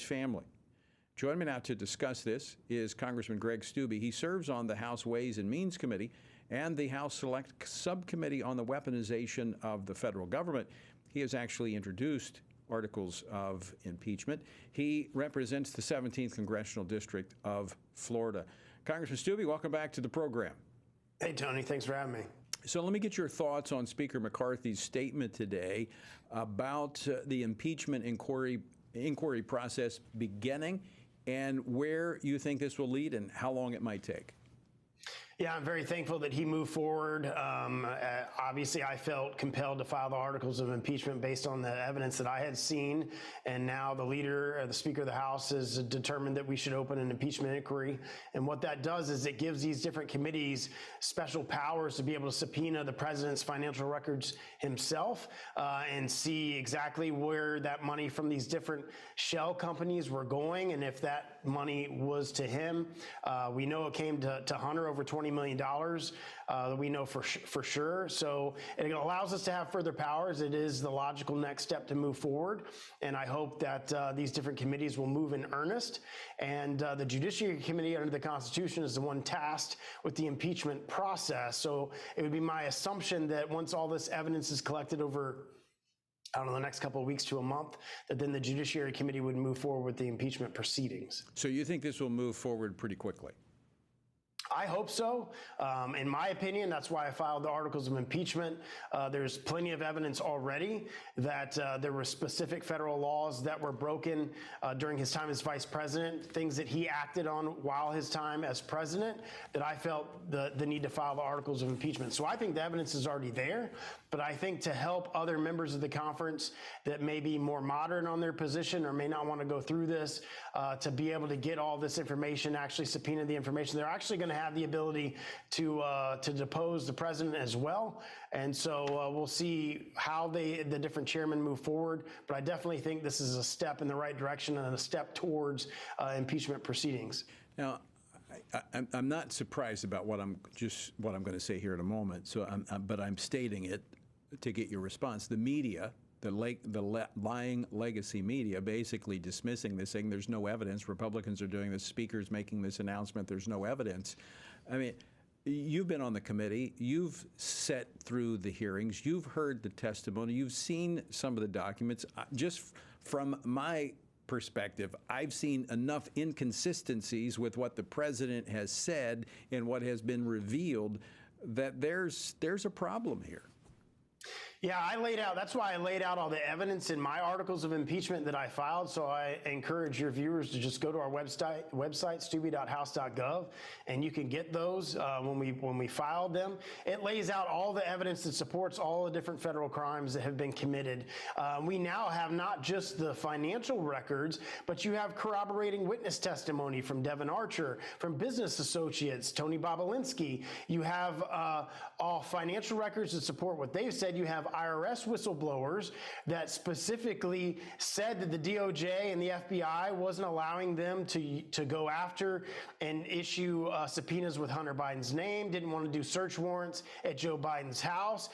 family. Joining me now to discuss this is Congressman Greg Steube. He serves on the House Ways and Means Committee and the House Select Subcommittee on the Weaponization of the Federal Government. He has actually introduced articles of impeachment. He represents the 17th Congressional District of Florida. Congressman Steube, welcome back to the program. Hey, Tony. Thanks for having me. So let me get your thoughts on Speaker McCarthy's statement today about the impeachment inquiry process beginning and where you think this will lead and how long it might take. Yeah, I'm very thankful that he moved forward. Obviously, I felt compelled to file the articles of impeachment based on the evidence that I had seen. And now the Speaker of the House has determined that we should open an impeachment inquiry. And what that does is it gives these different committees special powers to be able to subpoena the president's financial records himself and see exactly where that money from these different shell companies were going. And if that money was to him, we know it came to Hunter over $20 million. We know for sure. So it allows us to have further powers. It is the logical next step to move forward. And I hope that these different committees will move in earnest. And the Judiciary Committee under the Constitution is the one tasked with the impeachment process. So it would be my assumption that once all this evidence is collected over, I don't know, the next couple of weeks to a month, that then the Judiciary Committee would move forward with the impeachment proceedings. So you think this will move forward pretty quickly? I hope so. In my opinion, that's why I filed the articles of impeachment. There's plenty of evidence already that there were specific federal laws that were broken during his time as vice president, things that he acted on while his time as president, that I felt the need to file the articles of impeachment. So I think the evidence is already there, but I think to help other members of the conference that may be more modern on their position or may not want to go through this, to be able to get all this information, actually subpoena the information, they're actually going to have the ability to depose the president as well. And so we'll see how the different chairmen move forward. But I definitely think this is a step in the right direction and a step towards impeachment proceedings. Now, I'm not surprised about what I'm going to say here in a moment. So, but I'm stating it to get your response. The media, the lying legacy media, basically dismissing this, saying there's no evidence. Republicans are doing this. Speaker's making this announcement. There's no evidence. I mean, you've been on the committee. You've sat through the hearings. You've heard the testimony. You've seen some of the documents. Just from my perspective, I've seen enough inconsistencies with what the president has said and what has been revealed that there's a problem here. Yeah, that's why I laid out all the evidence in my articles of impeachment that I filed. So I encourage your viewers to just go to our website, steube.house.gov, and you can get those when we filed them. It lays out all the evidence that supports all the different federal crimes that have been committed. We now have not just the financial records, but you have corroborating witness testimony from Devin Archer, from business associates, Tony Bobulinski. You have all financial records that support what they've said. You have IRS whistleblowers that specifically said that the DOJ and the FBI wasn't allowing them to go after and issue subpoenas with Hunter Biden's name, didn't want to do search warrants at Joe Biden's house,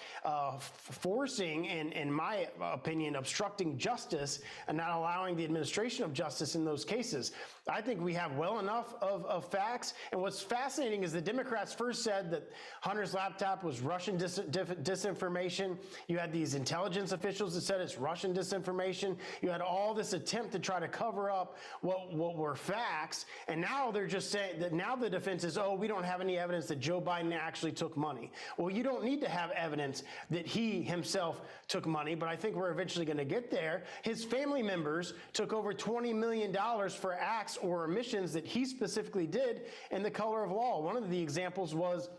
forcing, and in my opinion, obstructing justice and not allowing the administration of justice in those cases. I think we have well enough of facts. And what's fascinating is the Democrats first said that Hunter's laptop was Russian disinformation. You had these intelligence officials that said it's Russian disinformation. You had all this attempt to try to cover up what were facts. And now they're just saying that now the defense is, oh, we don't have any evidence that Joe Biden actually took money. Well, you don't need to have evidence that he himself took money, but I think we're eventually going to get there. His family members took over $20 million for acts or omissions that he specifically did in the color of law. One of the examples was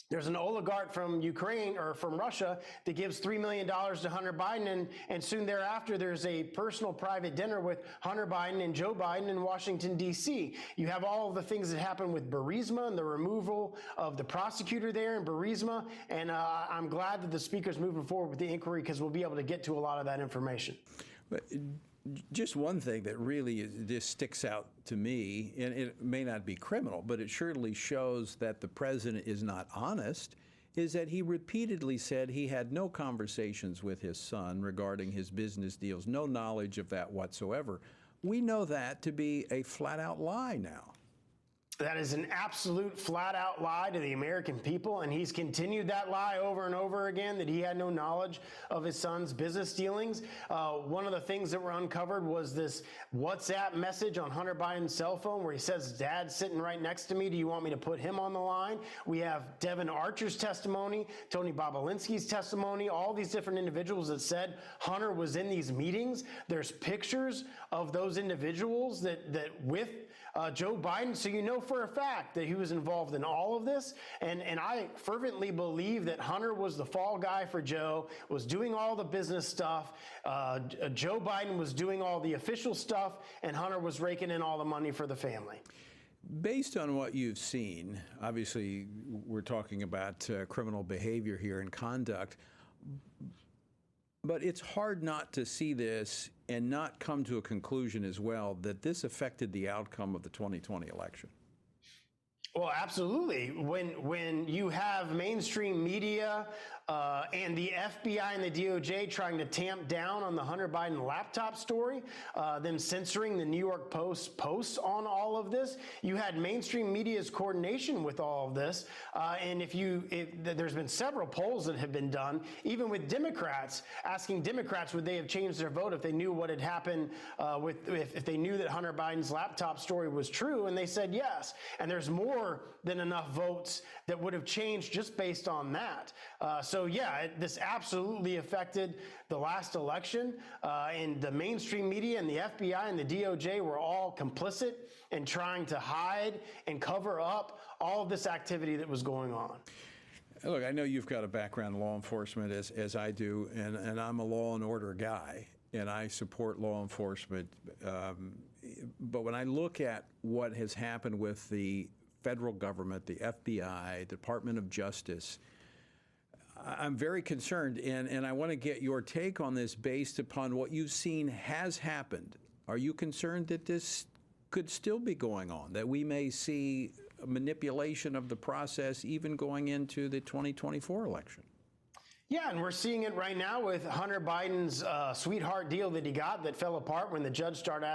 there's an oligarch from Ukraine or from Russia that gives $3 million to Hunter Biden, and soon thereafter there's a personal private dinner with Hunter Biden and Joe Biden in Washington, D.C. You have all of the things that happened with Burisma and the removal of the prosecutor there in Burisma, and I'm glad that the Speaker's moving forward with the inquiry because we'll be able to get to a lot of that information. But just one thing that really just sticks out to me, and it may not be criminal, but it surely shows that the president is not honest, is that he repeatedly said he had no conversations with his son regarding his business deals, no knowledge of that whatsoever. We know that to be a flat-out lie now. That is an absolute flat-out lie to the American people, and he's continued that lie over and over again, that he had no knowledge of his son's business dealings. One of the things that were uncovered was this WhatsApp message on Hunter Biden's cell phone where he says, "Dad's sitting right next to me. Do you want me to put him on the line?" We have Devin Archer's testimony, Tony Bobulinski's testimony, all these different individuals that said Hunter was in these meetings. There's pictures of those individuals that with Joe Biden, so you know for a fact that he was involved in all of this. And I fervently believe that Hunter was the fall guy for Joe, was doing all the business stuff. Joe Biden was doing all the official stuff, and Hunter was raking in all the money for the family. Based on what you've seen, obviously we're talking about criminal behavior here and conduct, but it's hard not to see this and not come to a conclusion as well that this affected the outcome of the 2020 election. Well, absolutely. When you have mainstream media and the FBI and the DOJ trying to tamp down on the Hunter Biden laptop story, them censoring the New York Post posts on all of this, you had mainstream media's coordination with all of this. And there's been several polls that have been done, even with Democrats, asking Democrats would they have changed their vote if they knew what had happened if they knew that Hunter Biden's laptop story was true, and they said yes. And there's more than enough votes that would have changed just based on that. So yeah, this absolutely affected the last election, and the mainstream media and the FBI and the DOJ were all complicit in trying to hide and cover up all of this activity that was going on. Look, I know you've got a background in law enforcement as I do, and I'm a law and order guy, and I support law enforcement. But when I look at what has happened with the federal government, the FBI, Department of Justice, I'm very concerned, and I want to get your take on this based upon what you've seen has happened. Are you concerned that this could still be going on, that we may see manipulation of the process even going into the 2024 election? Yeah, and we're seeing it right now with Hunter Biden's sweetheart deal that he got that fell apart when the judge started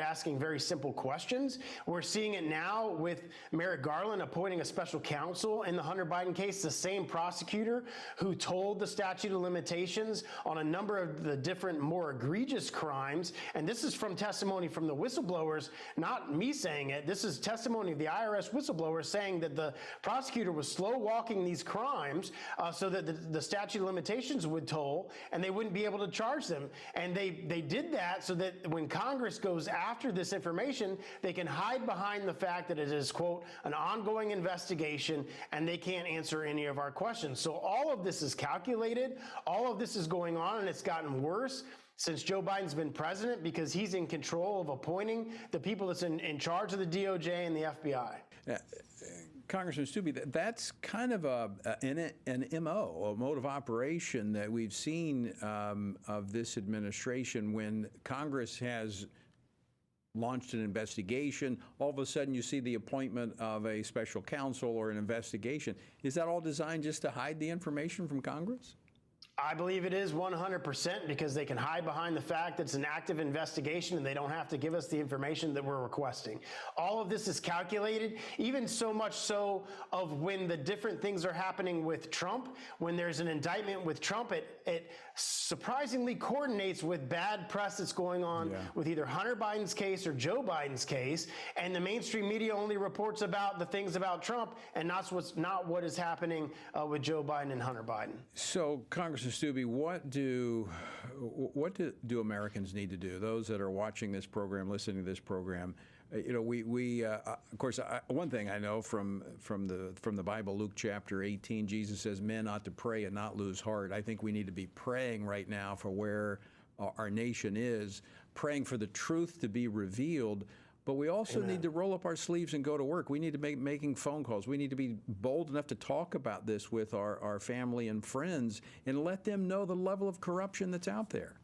asking very simple questions. We're seeing it now with Merrick Garland appointing a special counsel in the Hunter Biden case, the same prosecutor who told the statute of limitations on a number of the different more egregious crimes. And this is from testimony from the whistleblowers, not me saying it. This is testimony of the IRS whistleblowers saying that the prosecutor was slow walking these crimes so that the statute of limitations would toll and they wouldn't be able to charge them. And they did that so that when Congress goes after this information, they can hide behind the fact that it is, quote, an ongoing investigation and they can't answer any of our questions. So all of this is calculated. All of this is going on, and it's gotten worse since Joe Biden's been president because he's in control of appointing the people that's in charge of the DOJ and the FBI. Congressman Steube, that's kind of an MO, a mode of operation that we've seen of this administration. When Congress has launched an investigation, all of a sudden you see the appointment of a special counsel or an investigation. Is that all designed just to hide the information from Congress? I believe it is 100% because they can hide behind the fact that it's an active investigation and they don't have to give us the information that we're requesting. All of this is calculated, even so much so of when the different things are happening with Trump. When there's an indictment with Trump, it surprisingly coordinates with bad press that's going on with either Hunter Biden's case or Joe Biden's case. And the mainstream media only reports about the things about Trump and not what is happening with Joe Biden and Hunter Biden. So, Congressman Steube, what do Americans need to do? Those that are watching this program, listening to this program, you know, of course, one thing I know from the Bible, Luke chapter 18, Jesus says, "Men ought to pray and not lose heart." I think we need to be praying right now for where our nation is, praying for the truth to be revealed. But we also need to roll up our sleeves and go to work. We need to be making phone calls. We need to be bold enough to talk about this with our family and friends and let them know the level of corruption that's out there.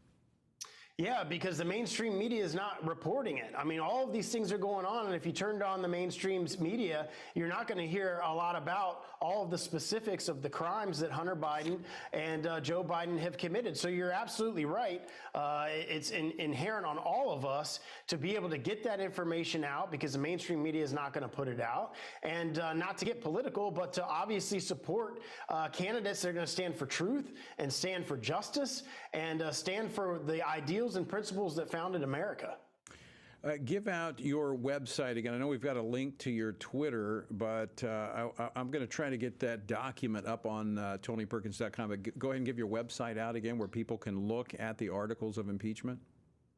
Yeah, because the mainstream media is not reporting it. I mean, all of these things are going on, and if you turned on the mainstream media, you're not going to hear a lot about all of the specifics of the crimes that Hunter Biden and Joe Biden have committed. So you're absolutely right. It's inherent on all of us to be able to get that information out, because the mainstream media is not going to put it out. And not to get political, but to obviously support candidates that are going to stand for truth and stand for justice and stand for the ideals and principles that founded America. Give out your website again. I know we've got a link to your Twitter, but I'm going to try to get that document up on TonyPerkins.com. But go ahead and give your website out again where people can look at the articles of impeachment.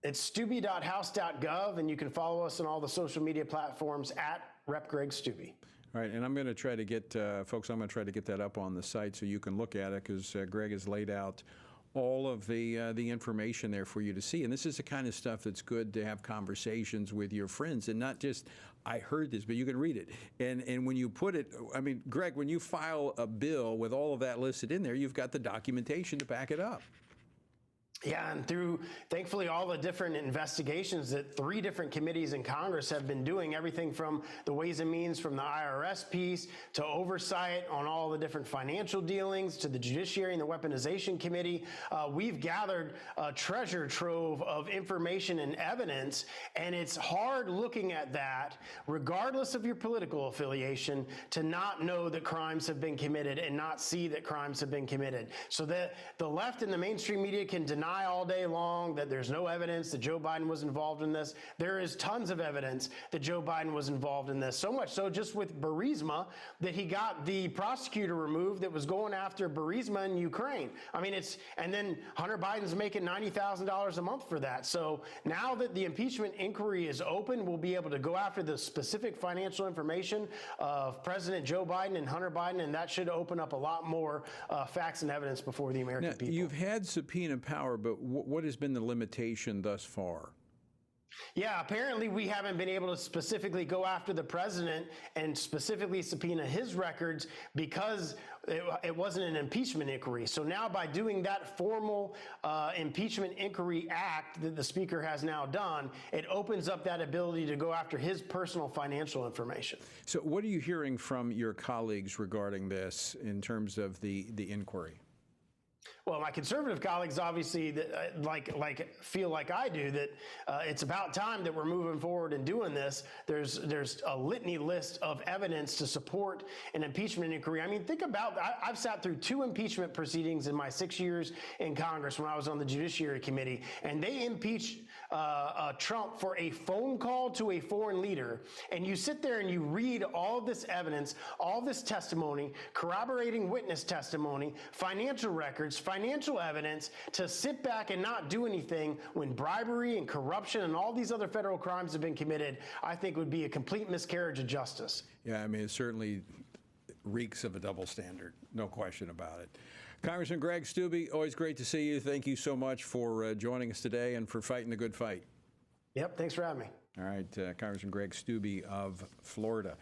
It's stubby.house.gov, and you can follow us on all the social media platforms at Rep. Greg Steube. All right, and I'm going to try to get, folks, I'm going to try to get that up on the site so you can look at it, because Greg has laid out all of the information there for you to see. And this is the kind of stuff that's good to have conversations with your friends, and not just, I heard this, but you can read it. And when you put it, I mean, Greg, when you file a bill with all of that listed in there, you've got the documentation to back it up. Yeah, and through, thankfully, all the different investigations that 3 different committees in Congress have been doing, everything from the Ways and Means, from the IRS piece, to oversight on all the different financial dealings, to the Judiciary and the Weaponization Committee, we've gathered a treasure trove of information and evidence, and it's hard looking at that, regardless of your political affiliation, to not know that crimes have been committed and not see that crimes have been committed. So that the left and the mainstream media can deny all day long that there's no evidence that Joe Biden was involved in this. There is tons of evidence that Joe Biden was involved in this. So much so, just with Burisma, that he got the prosecutor removed that was going after Burisma in Ukraine. I mean, and then Hunter Biden's making $90,000 a month for that. So now that the impeachment inquiry is open, we'll be able to go after the specific financial information of President Joe Biden and Hunter Biden, and that should open up a lot more facts and evidence before the American people. You've had subpoena power, but what has been the limitation thus far? Yeah, apparently we haven't been able to specifically go after the president and specifically subpoena his records because it wasn't an impeachment inquiry. So now by doing that formal impeachment inquiry act that the speaker has now done, it opens up that ability to go after his personal financial information. So what are you hearing from your colleagues regarding this in terms of the inquiry? Well, my conservative colleagues obviously feel like I do, that it's about time that we're moving forward and doing this. There's a litany list of evidence to support an impeachment inquiry. I mean, think about, I've sat through 2 impeachment proceedings in my 6 years in Congress when I was on the Judiciary Committee, and they impeached Trump for a phone call to a foreign leader. And you sit there and you read all this evidence, all this testimony, corroborating witness testimony, financial records, financial evidence, to sit back and not do anything when bribery and corruption and all these other federal crimes have been committed, I think would be a complete miscarriage of justice. Yeah, I mean, it certainly reeks of a double standard, no question about it. Congressman Greg Steube, always great to see you. Thank you so much for joining us today and for fighting the good fight. Yep, thanks for having me. All right, Congressman Greg Steube of Florida.